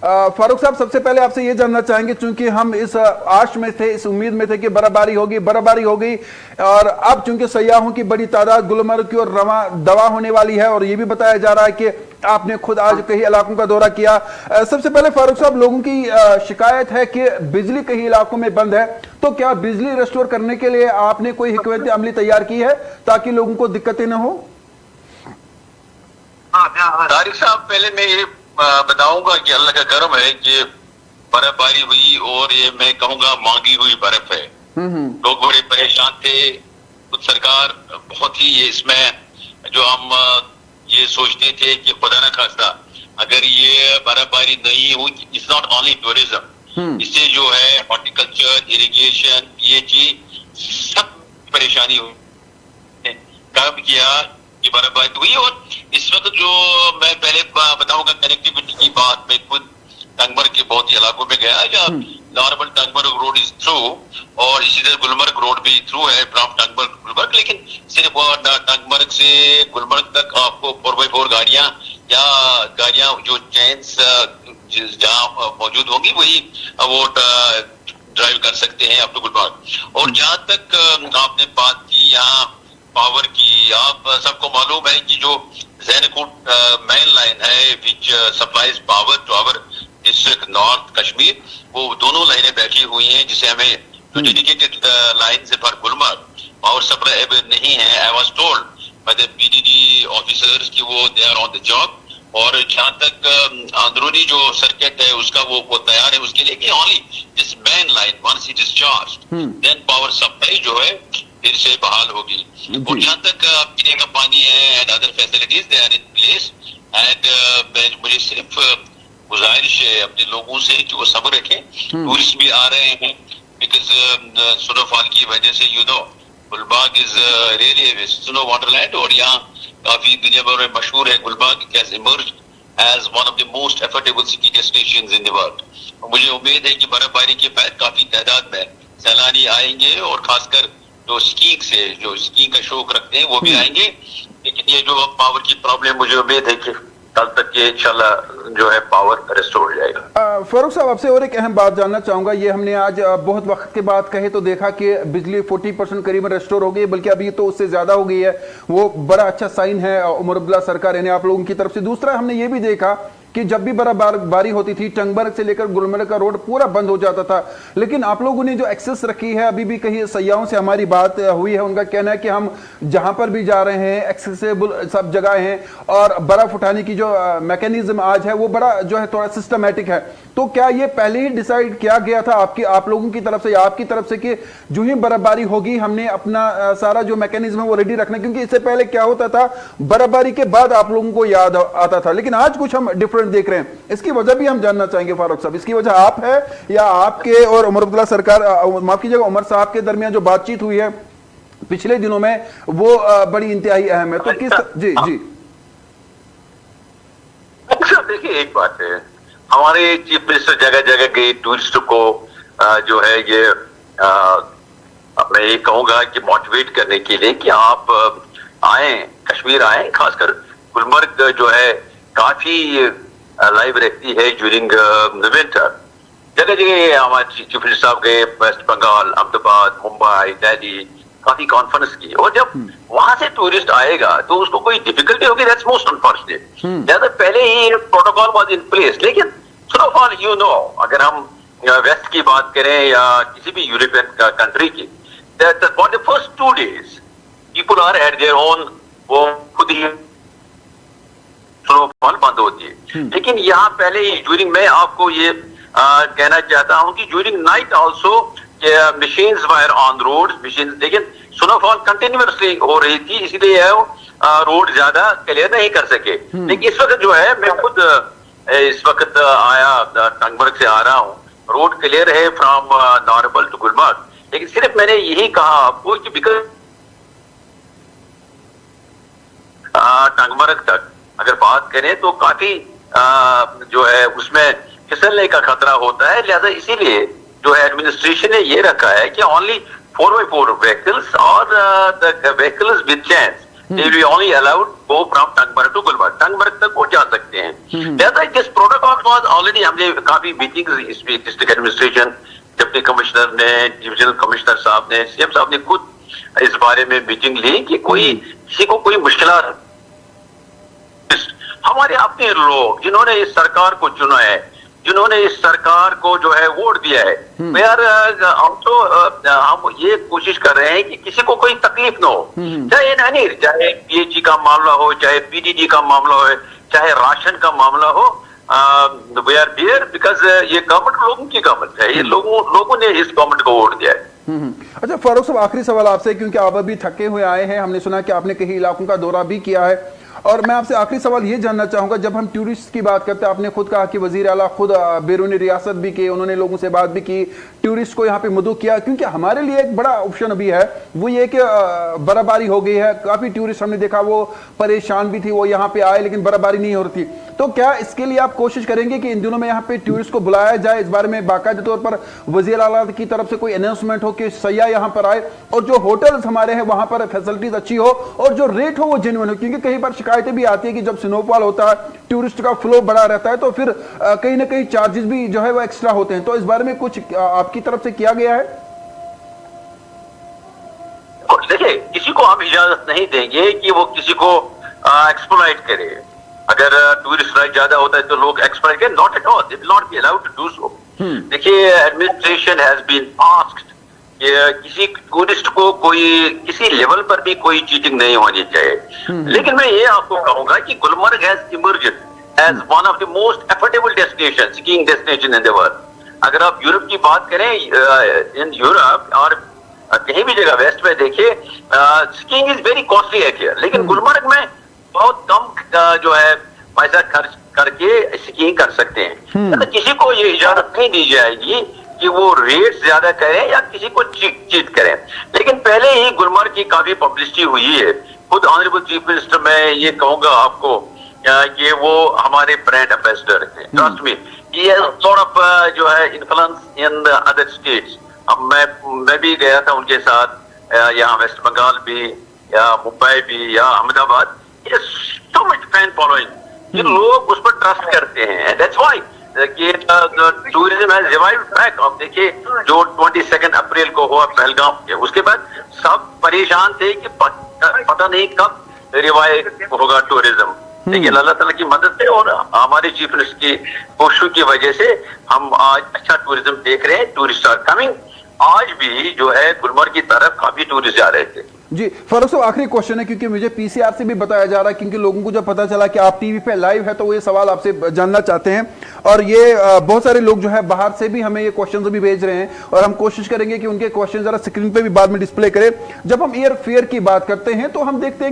फारूक साहब, सबसे पहले आपसे ये जानना चाहेंगे, चूंकि हम इस आश में थे, इस उम्मीद में थे कि बर्फबारी होगी, और अब चूंकि सयाहों की बड़ी तादाद गुलमर्ग की ओर दवा होने वाली है, और ये भी बताया जा रहा है कि आपने खुद आज कई इलाकों का दौरा किया। सबसे पहले फारूक साहब, लोगों की शिकायत है कि बिजली कई इलाकों में बंद है, तो क्या बिजली रेस्टोर करने के लिए आपने कोई हिकमत अमली तैयार की है ताकि लोगों को दिक्कतें न हो? तारिक साहब, पहले मैं ये बताऊंगा कि अल्लाह का करम है कि बर्फबारी हुई, और ये मैं कहूंगा मांगी हुई बर्फ है। लोग बड़े परेशान थे, कुछ सरकार बहुत ही इसमें जो हम ये सोचते थे कि खुदा न खास्ता अगर ये बर्फबारी नहीं हुई, इट्स नॉट ओनली टूरिज्म, इससे जो है हॉर्टिकल्चर, इरिगेशन, ये चीज सब परेशानी हुई। काम किया कि बर्फबारी हुई, और इस वक्त जो मैं पहले बताऊंगा कनेक्टिविटी की बात, मैं खुद टंगमर्ग के बहुत ही इलाकों में गया जहाँ normal Tangmarg road is through, और इसी तरह गुलमर्ग रोड भी थ्रू है फ्रॉम टंगमर्ग गुलमर्ग, लेकिन सिर्फ टंगमर्ग से गुलमर्ग तक आपको 4x4 गाड़ियां या गाड़ियां जो चेन्स जहाँ मौजूद होंगी वही वो ड्राइव कर सकते हैं अप टू गुलमर्ग। और जहां तक आपने बात की यहाँ पावर की, आप सबको मालूम है कि जो ज़ैनकोट मेन लाइन है which supplies power to our district north Kashmir, वो दोनों लाइनें बैठी हुई हैं, जिसे हमें जो डेडिकेटेड लाइन से फॉर गुलमर्ग पावर सप्लाई नहीं है। I was told by the PDD officers कि वो they are on the job, और जहां तक अंदरूनी जो सर्किट है उसका वो तैयार है उसके लिए कि only this main line once it is charged then power supply जो है फिर से बहाल होगी। और जहां तक पीने का पानी है and other facilities they are in place, and मुझे सिर्फ गुजारिश है अपने लोगों से कि वो सब्र रखें। टूरिस्ट भी आ रहे हैं बिकॉज स्नोफॉल की वजह से, you know Gulmarg is really snow wonderland, और यहाँ काफी दुनिया भर में मशहूर है। Gulmarg has emerged as one of the most affordable city destinations in the world. मुझे उम्मीद है कि बर्फबारी के बाद काफी तादाद में सैलानी आएंगे, और खासकर जो स्कीइंग का शौक रखते हैं वो भी आएंगे। लेकिन ये जो पावर की प्रॉब्लम, मुझे उम्मीद है कि कल तक ये इंशाल्लाह जो है पावर रेस्टोर हो जाएगा। फारूक साहब, आपसे और एक अहम बात जानना चाहूंगा, ये हमने आज बहुत वक्त के बाद कहे तो देखा कि बिजली 40% करीब रेस्टोर हो गई, बल्कि अभी तो उससे ज्यादा हो गई है, वो बड़ा अच्छा साइन है उमर अब्दुल्ला सरकार यानी आप लोगों की तरफ से। दूसरा, हमने ये भी देखा कि जब भी बर्फबारी होती थी टंगमर्ग से लेकर गुलमर्ग का रोड पूरा बंद हो जाता था, लेकिन आप लोगों ने जो एक्सेस रखी है, अभी भी कहीं सयाहों से हमारी बात हुई है, उनका कहना है कि हम जहां पर भी जा रहे हैं एक्सेसिबल सब जगह हैं, और बर्फ उठाने की जो मैकेनिज्म आज है वो बड़ा जो है थोड़ा सिस्टमैटिक है। तो क्या ये पहले ही डिसाइड किया गया था आप लोगों की तरफ से या आपकी तरफ से कि जो ही बर्फबारी होगी हमने अपना सारा जो मैकेनिज्म है वो रेडी रखना? क्योंकि इससे पहले क्या होता था, बर्फबारी के बाद आप लोगों को याद आता था, लेकिन आज कुछ हम डिफरेंट देख रहे हैं। इसकी वजह भी हम जानना चाहेंगे फारूक साहब, इसकी वजह आप है या आपके और उमर अब्दुल्ला सरकार, माफ कीजिएगा, उमर साहब के दरमियान जो बातचीत हुई है पिछले दिनों में वो बड़ी इंतहाई अहम है। तो किस जी देखिए, एक बात है, हमारे चीफ मिनिस्टर जगह जगह गए टूरिस्ट को जो है ये मैं ये कहूंगा कि मोटिवेट करने के लिए कि आप आए, कश्मीर आए, खासकर गुलमर्ग जो है काफी लाइव रहती है ड्यूरिंग द विंटर। जगह जगह हमारे चीफ मिनिस्टर साहब गए, वेस्ट बंगाल, अहमदाबाद, मुंबई, दिल्ली, काफी कॉन्फ्रेंस की, और जब वहां से टूरिस्ट आएगा तो उसको कोई डिफिकल्टी होगी, दैट्स मोस्ट अनफॉर्चुनेट। ज्यादा पहले ही प्रोटोकॉल वाज इन प्लेस, लेकिन स्नोफॉल यू नो, अगर हम वेस्ट की बात करें या किसी भी यूरोपियन कंट्री की, for the first 2 days people are at their own, वो खुद ही स्नोफॉल बंद होती है। लेकिन यहाँ पहले ही ड्यूरिंग, मैं आपको ये कहना चाहता हूँ कि during night also machines were on road machine, लेकिन स्नोफॉल कंटिन्यूअसली हो रही थी, इसलिए रोड ज्यादा क्लियर नहीं कर सके। लेकिन इस वक्त जो है, मैं खुद इस वक्त आया टंगमर्ग से आ रहा हूँ, रोड क्लियर है फ्रॉम नॉर्बल टू गुलमर्ग। लेकिन सिर्फ मैंने यही कहा आपको कि बिकॉज टंगमर्ग तक अगर बात करें तो काफी जो है उसमें फिसलने का खतरा होता है, लिहाजा इसीलिए जो है एडमिनिस्ट्रेशन ने ये रखा है कि ओनली 4x4 व्हीकल्स और the vehicles with chains They will be only allowed go from Tangmarg to Gulmarg. Tangmarg तक वो जा सकते हैं. जैसा this protocol was already हमने काफी मीटिंग्स इसमें डिस्ट्रिक्ट एडमिनिस्ट्रेशन, डिप्टी कमिश्नर ने, डिविजनल कमिश्नर साहब ने, सीएम साहब ने खुद इस बारे में मीटिंग ली कि कोई किसी को कोई मुश्किलात, हमारे अपने लोग जिन्होंने इस सरकार को चुना है, जिन्होंने इस सरकार को जो है वोट दिया है, यार हम तो हम ये कोशिश कर रहे हैं कि किसी को कोई तकलीफ ना हो, चाहे नहीं, चाहे पीएचई का मामला हो, चाहे पीडीडी का मामला हो, चाहे राशन का मामला हो. वी आर हियर बिकॉज ये गवर्नमेंट लोगों की गवर्नमेंट है, ये लोगों ने इस गवर्नमेंट को वोट दिया है. अच्छा फारूक साहब, आखिरी सवाल आपसे, क्योंकि आप अभी थके हुए आए हैं, हमने सुना कि आपने कई इलाकों का दौरा भी किया है, और मैं आपसे आखिरी सवाल ये जानना चाहूंगा, जब हम टूरिस्ट की बात करते हैं, आपने खुद कहा कि वजीर आला खुद बैरूनी रियासत भी की, उन्होंने लोगों से बात भी की, टूरिस्ट को यहाँ पे मदऊ किया, क्योंकि हमारे लिए एक बड़ा ऑप्शन अभी है वो ये कि बर्फबारी हो गई है, काफी टूरिस्ट हमने देखा वो परेशान भी थी, वो यहाँ पे आए लेकिन बर्फबारी नहीं हो रही थी. तो क्या इसके लिए आप कोशिश करेंगे कि इन दिनों में यहाँ पे टूरिस्ट को बुलाया जाए, इस बारे में बाकायदे तौर पर वजीर आला की तरफ से कोई अनाउंसमेंट हो कि सयाह यहाँ पर आए, और जो होटल्स हमारे हैं वहां पर फैसिलिटीज अच्छी हो और जो रेट हो वो जेन्युइन हो, क्योंकि कई बार शिकायतें भी आती है कि जब स्नोफॉल होता है, टूरिस्ट का फ्लो बड़ा रहता है, तो फिर कहीं ना कहीं चार्जेस भी जो है वो एक्स्ट्रा होते हैं. तो इस बारे में कुछ आपकी तरफ से किया गया है? देखिए, किसी को हम इजाजत नहीं देंगे कि वो किसी को एक्सप्लॉइट करे. अगर टूरिस्ट राइट ज्यादा होता है तो लोग एक्सप्लॉइट करें, not at all, they will not be allowed to do so. देखिए, एडमिनिस्ट्रेशन हैज बीन आस्क्ड किसी टूरिस्ट को कोई किसी लेवल पर भी कोई चीटिंग नहीं होनी चाहिए. लेकिन मैं ये आपको कहूंगा कि Gulmarg has emerged as one of the most affordable destination, skiing destination in the world. अगर आप यूरोप की बात करें, इन यूरोप और कहीं भी जगह वेस्ट में देखिए, स्कीइंग इज वेरी कॉस्टली है, लेकिन गुलमर्ग में बहुत कम जो है पैसा खर्च करके स्कीइंग कर सकते हैं. तो किसी को ये इजाजत नहीं दी जाएगी कि वो रेट ज्यादा करें या किसी को चीट करें. लेकिन पहले ही गुलमर्ग की काफी पब्लिसिटी हुई है. खुद ऑनरेबल चीफ मिनिस्टर, मैं ये कहूंगा आपको कि वो हमारे ब्रांड एम्बेसडर हैं. ट्रस्ट मी, ये सॉर्ट ऑफ जो है influence in the other states. अब मैं भी गया था उनके साथ, यहाँ वेस्ट बंगाल भी, या मुंबई भी, या Ahmedabad. So much fan following, ये लोग उस पर ट्रस्ट करते हैं. That's why tourism has revived back. अब देखिए, जो 22 अप्रैल को हुआ पहलगाम के, उसके बाद सब परेशान थे कि पता नहीं कब रिवाइव होगा टूरिज्म. लेकिन अल्लाह ताला की मदद से और हमारे चीफ मिनिस्टर की कोशिशों की वजह से हम आज अच्छा टूरिज्म देख रहे हैं. Tourist are coming. आज भी जो है गुलमर्ग की तरफ काफी टूरिस्ट जा रहे थे. जी फारूक साहब, आखिरी क्वेश्चन है, क्योंकि मुझे पीसीआर से भी बताया जा रहा है, क्योंकि लोगों को जब पता चला कि आप टीवी पे लाइव है तो वो ये सवाल आपसे जानना चाहते हैं, और ये बहुत सारे लोग जो है बाहर से भी हमें ये क्वेश्चंस भी भेज रहे हैं, और हम कोशिश करेंगे कि उनके क्वेश्चन जरा स्क्रीन पे भी बाद में डिस्प्ले करें. जब हम एयर फेयर की बात करते हैं तो हम देखते हैं